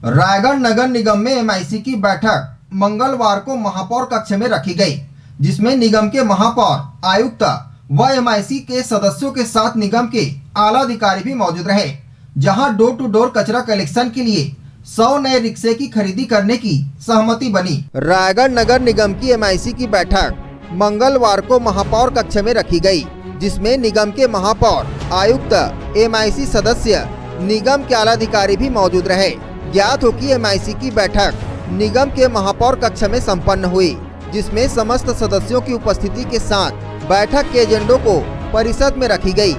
रायगढ़ नगर निगम में एमआईसी की बैठक मंगलवार को महापौर कक्ष में रखी गई, जिसमें निगम के महापौर, आयुक्त व एमआईसी के सदस्यों के साथ निगम के आला अधिकारी भी मौजूद रहे। जहां डोर टू डोर कचरा कलेक्शन के लिए 100 नए रिक्शे की खरीदी करने की सहमति बनी। रायगढ़ नगर निगम की एमआईसी की बैठक मंगलवार को महापौर कक्ष में रखी गई, जिसमें निगम के महापौर, आयुक्त, एमआईसी सदस्य, निगम के आला अधिकारी भी मौजूद रहे। ज्ञात हो कि एमआईसी की बैठक निगम के महापौर कक्ष में संपन्न हुई, जिसमें समस्त सदस्यों की उपस्थिति के साथ बैठक के एजेंडों को परिषद में रखी गई,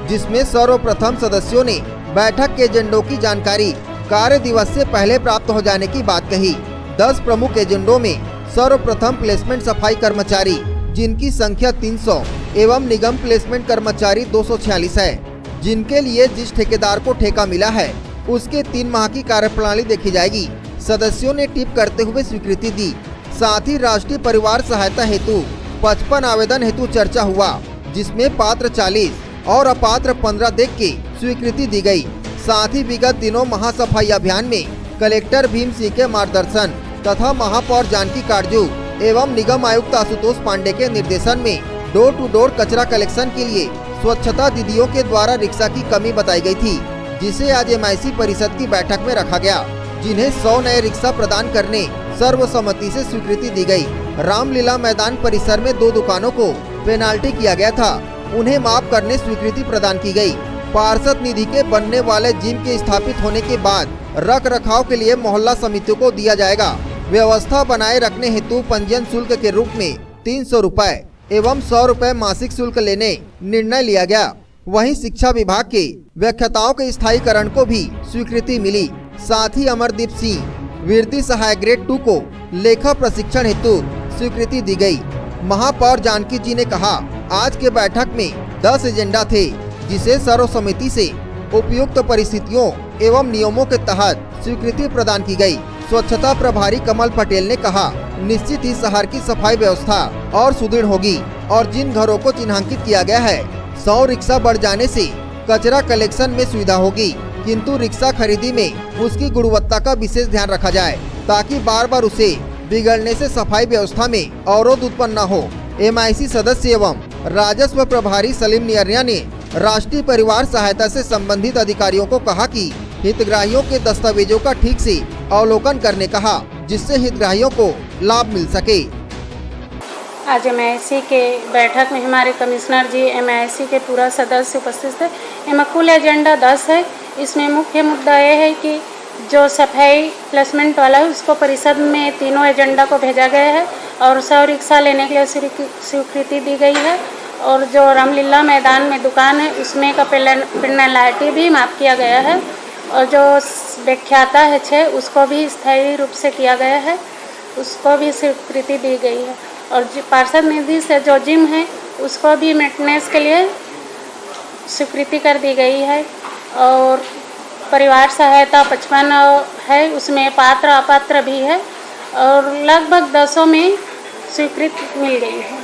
जिसमें सर्वप्रथम सदस्यों ने बैठक के एजेंडों की जानकारी कार्य दिवस से पहले प्राप्त हो जाने की बात कही। 10 प्रमुख एजेंडों में सर्वप्रथम प्लेसमेंट सफाई कर्मचारी, जिनकी संख्या 300 एवं निगम प्लेसमेंट कर्मचारी 246 है, जिनके लिए जिस ठेकेदार को ठेका मिला है उसके 3 माह की कार्यप्रणाली देखी जाएगी। सदस्यों ने टिप करते हुए स्वीकृति दी। साथ ही राष्ट्रीय परिवार सहायता हेतु 55 आवेदन हेतु चर्चा हुआ, जिसमें पात्र 40 और अपात्र 15 देख के स्वीकृति दी गई। साथ ही विगत दिनों महासफाई अभियान में कलेक्टर भीम सिंह के मार्गदर्शन तथा महापौर जानकी काटजू एवं निगम आयुक्त आशुतोष पांडे के निर्देशन में डोर टू डोर कचरा कलेक्शन के लिए स्वच्छता दीदियों के द्वारा रिक्शा की कमी बताई गई थी, जिसे आज एमआईसी परिषद की बैठक में रखा गया, जिन्हें 100 नए रिक्शा प्रदान करने सर्वसम्मति से स्वीकृति दी गई। रामलीला मैदान परिसर में 2 दुकानों को पेनाल्टी किया गया था, उन्हें माफ करने स्वीकृति प्रदान की गई। पार्षद निधि के बनने वाले जिम के स्थापित होने के बाद रख रखाव के लिए मोहल्ला समितियों को दिया जाएगा। व्यवस्था बनाए रखने हेतु पंजीयन शुल्क के रूप में 300 रुपए एवं 100 रुपए मासिक शुल्क लेने निर्णय लिया गया। वहीं शिक्षा विभाग के व्याख्याताओं के स्थायीकरण को भी स्वीकृति मिली। साथ ही अमरदीप सिंह वीरती सहायक ग्रेड 2 को लेखा प्रशिक्षण हेतु स्वीकृति दी गई। महापौर जानकी जी ने कहा, आज के बैठक में 10 एजेंडा थे, जिसे सर्वसम्मति से उपयुक्त परिस्थितियों एवं नियमों के तहत स्वीकृति प्रदान की गई। स्वच्छता प्रभारी कमल पटेल ने कहा, निश्चित ही शहर की सफाई व्यवस्था और सुदृढ़ होगी और जिन घरों को चिन्हांकित किया गया है 100 रिक्शा बढ़ जाने से कचरा कलेक्शन में सुविधा होगी, किंतु रिक्शा खरीदी में उसकी गुणवत्ता का विशेष ध्यान रखा जाए, ताकि बार बार उसे बिगड़ने से सफाई व्यवस्था में अवरोध उत्पन्न न हो। एमआईसी सदस्य एवं राजस्व प्रभारी सलीम नियरिया ने राष्ट्रीय परिवार सहायता से संबंधित अधिकारियों को कहा कि हितग्राहियों के दस्तावेजों का ठीक से अवलोकन करने कहा, जिससे हितग्राहियों को लाभ मिल सके। आज एमआईसी के बैठक में हमारे कमिश्नर जी, एमआईसी के पूरा सदस्य उपस्थित थे। इनमें कुल एजेंडा 10 है। इसमें मुख्य मुद्दा ये है कि जो सफाई प्लेसमेंट वाला है उसको परिषद में तीनों एजेंडा को भेजा गया है और 100 रिक्शा लेने के लिए स्वीकृति दी गई है। और जो रामलीला मैदान में दुकान है उसमें का पेनाल्टी भी माफ़ किया गया है और जो व्याख्याता है 6 उसको भी स्थायी रूप से किया गया है, उसको भी स्वीकृति दी गई है। और पार्षद निधि से जो जिम है उसको भी मेंटेनेंस के लिए स्वीकृति कर दी गई है। और परिवार सहायता 55 है, उसमें पात्र अपात्र भी है और लगभग 10 में स्वीकृति मिल गई है।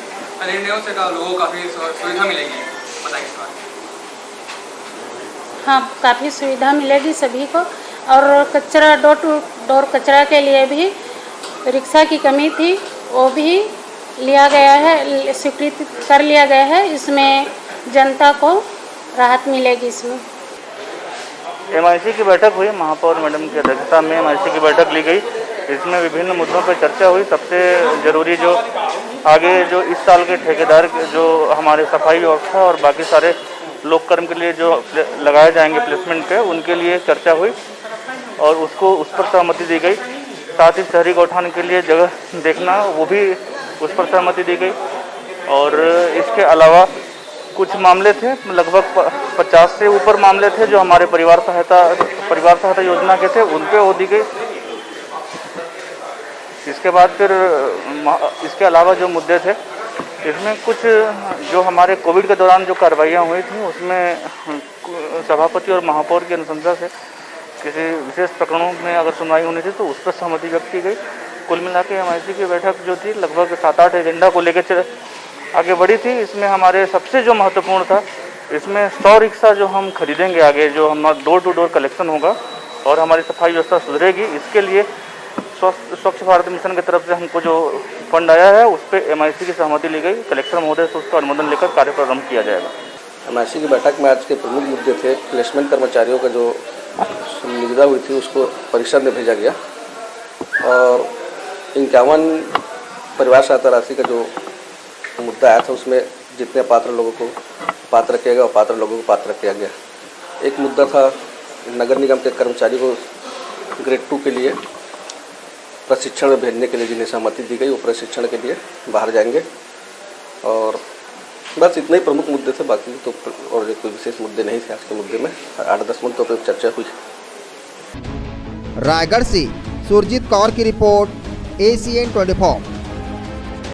निर्णयों से लोगों को काफ़ी सुविधा मिलेगी, बताइए इस बारे में। हाँ, काफ़ी सुविधा मिलेगी सभी को। और कचरा डोर टू डोर कचरा के लिए भी रिक्शा की कमी थी, वो भी लिया गया है, स्वीकृति कर लिया गया है। इसमें जनता को राहत मिलेगी। इसमें एमआईसी की बैठक हुई, महापौर मैडम की अध्यक्षता में एमआईसी की बैठक ली गई। इसमें विभिन्न मुद्दों पर चर्चा हुई। सबसे जरूरी जो आगे जो इस साल के ठेकेदार जो हमारे सफाई व्यवस्था और बाकी सारे लोक कर्म के लिए जो लगाए जाएंगे प्लेसमेंट पे, उनके लिए चर्चा हुई और उस पर सहमति दी गई। साथ ही शहरी गौठान के लिए जगह देखना, वो भी उस पर सहमति दी गई। और इसके अलावा कुछ मामले थे, लगभग 50 से ऊपर मामले थे जो हमारे परिवार सहायता योजना के थे, उन पे वो दी गई। इसके बाद फिर इसके अलावा जो मुद्दे थे, इसमें कुछ जो हमारे कोविड के दौरान जो कार्रवाइयाँ हुई थी उसमें सभापति और महापौर की अनुशंसा से किसी विशेष प्रकरणों में अगर सुनवाई होनी थी तो उस पर सहमति व्यक्त की गई। कुल मिला के एमआईसी की बैठक जो थी लगभग 7-8 एजेंडा को लेकर आगे बढ़ी थी। इसमें हमारे सबसे जो महत्वपूर्ण था, इसमें 100 रिक्शा जो हम खरीदेंगे आगे, जो हमारा डोर टू डोर कलेक्शन होगा, और हमारी सफाई व्यवस्था सुधरेगी। इसके लिए स्वच्छ भारत मिशन की तरफ से हमको जो फंड आया है उस पर MIC की सहमति ली गई। कलेक्टर महोदय से उसका अनुमोदन लेकर कार्य प्रारंभ किया जाएगा। MIC की बैठक में आज के प्रमुख मुद्दे थे प्लेसमेंट कर्मचारियों का जो निविदा हुई थी उसको परिषद में भेजा गया और 51 परिवार सहायता राशि का जो मुद्दा आया था उसमें जितने पात्र लोगों को पात्र किया गया और पात्र लोगों को पात्र किया गया। एक मुद्दा था नगर निगम के कर्मचारी को ग्रेड 2 के लिए प्रशिक्षण में भेजने के लिए जिन्हें सहमति दी गई वो प्रशिक्षण के लिए बाहर जाएंगे और बस इतने ही प्रमुख मुद्दे थे। बाकी तो और कोई विशेष मुद्दे नहीं थे आज के मुद्दे में। 8-10 मुद्दों पर चर्चा हुई। रायगढ़ से सुरजीत कौर की रिपोर्ट, ACN 24।